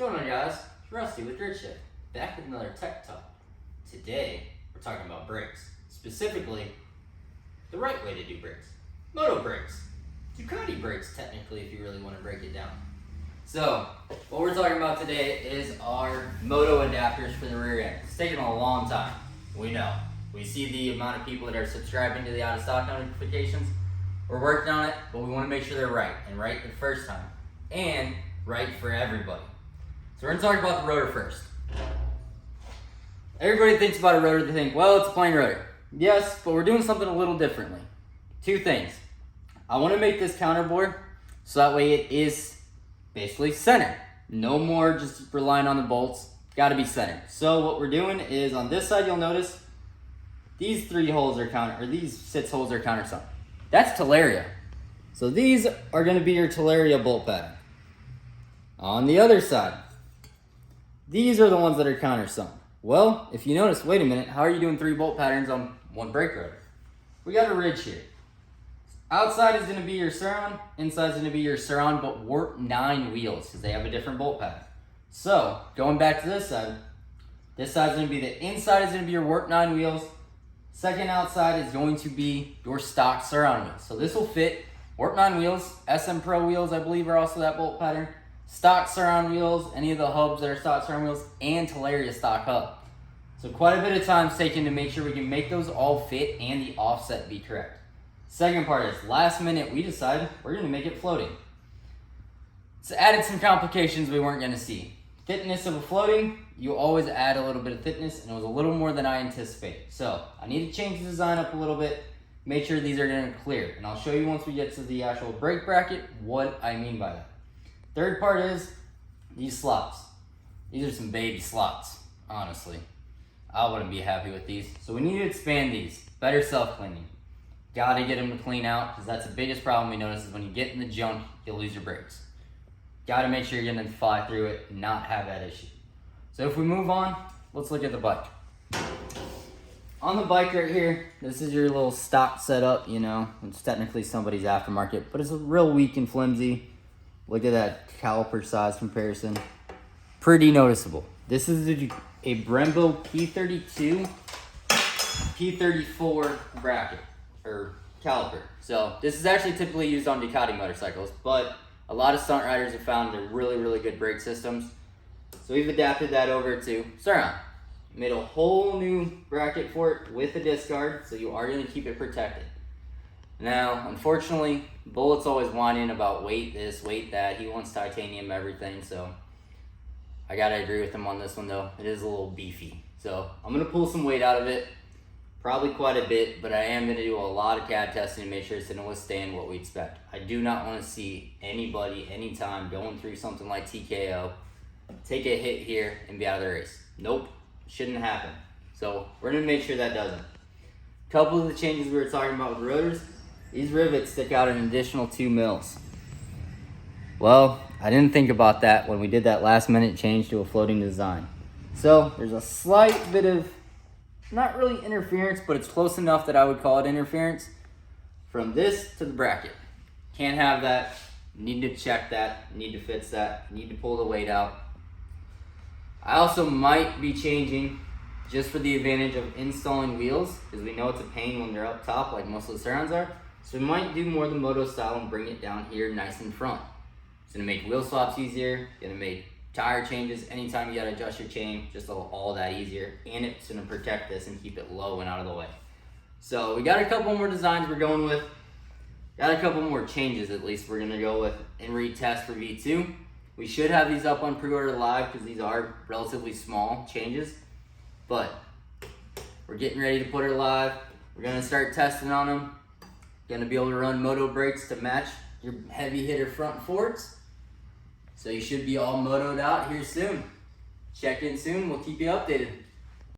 What's going on, guys? It's Rusty with GritShift, back with another tech talk. Today, we're talking about brakes. Specifically, the right way to do brakes. Moto brakes. Ducati brakes, technically, if you really want to break it down. So, what we're talking about today is our moto adapters for the rear end. It's taken a long time. We know. We see the amount of people that are subscribing to the out-of-stock notifications. We're working on it, but we want to make sure they're right, and right the first time, and right for everybody. So we're going to talk about the rotor first. Everybody thinks about a rotor, they think, well, it's a plain rotor. Yes, but we're doing something a little differently. Two things. I want to make this counter bore so that way it is basically centered. No more just relying on the bolts. Got to be centered. So what we're doing is on this side, you'll notice these three holes are counter, or these 6 holes are countersunk. That's Talaria. So these are going to be your Talaria bolt pattern. On the other side, these are the ones that are countersunk. Well, if you notice, wait a minute, how are you doing 3 bolt patterns on 1 brake rotor? We got a ridge here. Outside is going to be your Sur-On, inside is going to be your Sur-On, but warp 9 wheels because they have a different bolt pattern. So, going back to this side is going to be the inside is going to be your warp 9 wheels. Second outside is going to be your stock Sur-On wheels. So this will fit warp 9 wheels, SM Pro wheels I believe are also that bolt pattern, stock Sur-On wheels, any of the hubs that are stock Sur-On wheels, and Talaria stock hub. So quite a bit of time taken to make sure we can make those all fit and the offset be correct. Second part is last minute we decided we're going to make it floating. It's added some complications we weren't going to see. Thickness of a floating, you always add a little bit of thickness, and it was a little more than I anticipated. So I need to change the design up a little bit, make sure these are going to clear. And I'll show you once we get to the actual brake bracket what I mean by that. Third part is these slots. These are some baby slots, honestly. I wouldn't be happy with these. So we need to expand these. Better self-cleaning. Gotta get them to clean out, because that's the biggest problem we notice is when you get in the junk, you'll lose your brakes. Gotta make sure you're gonna fly through it and not have that issue. So if we move on, let's look at the bike. On the bike right here, this is your little stock setup, you know. It's technically somebody's aftermarket, but it's real weak and flimsy. Look at that caliper size comparison. Pretty noticeable. This is a Brembo P32, P34 bracket, or caliper. So this is actually typically used on Ducati motorcycles, but a lot of stunt riders have found they're really, really good brake systems. So we've adapted that over to Sur-On. Made a whole new bracket for it with a disc guard, so you are going to keep it protected. Now, unfortunately, Bullet's always whining about weight this, weight that. He wants titanium everything, so I gotta agree with him on this one though. It is a little beefy. So I'm gonna pull some weight out of it, probably quite a bit, but I am gonna do a lot of CAD testing to make sure it's gonna withstand what we expect. I do not wanna see anybody, anytime, going through something like TKO, take a hit here and be out of the race. Nope, shouldn't happen. So we're gonna make sure that doesn't. A couple of the changes we were talking about with rotors, these rivets stick out an additional 2 mils. Well, I didn't think about that when we did that last minute change to a floating design. So there's a slight bit of, not really interference, but it's close enough that I would call it interference from this to the bracket. Can't have that, need to check that, need to fix that, need to pull the weight out. I also might be changing just for the advantage of installing wheels, because we know it's a pain when they're up top like most of the Sur-Ons are. So we might do more the moto style and bring it down here nice in front. It's gonna make wheel swaps easier, gonna make tire changes anytime you gotta adjust your chain, just all that easier. And it's gonna protect this and keep it low and out of the way. So we got a couple more designs we're going with. Got a couple more changes at least we're gonna go with and retest for V2. We should have these up on pre-order live because these are relatively small changes. But we're getting ready to put her live. We're gonna start testing on them. Gonna be able to run moto brakes to match your heavy hitter front forks. So you should be all motoed out here soon. Check in soon, we'll keep you updated.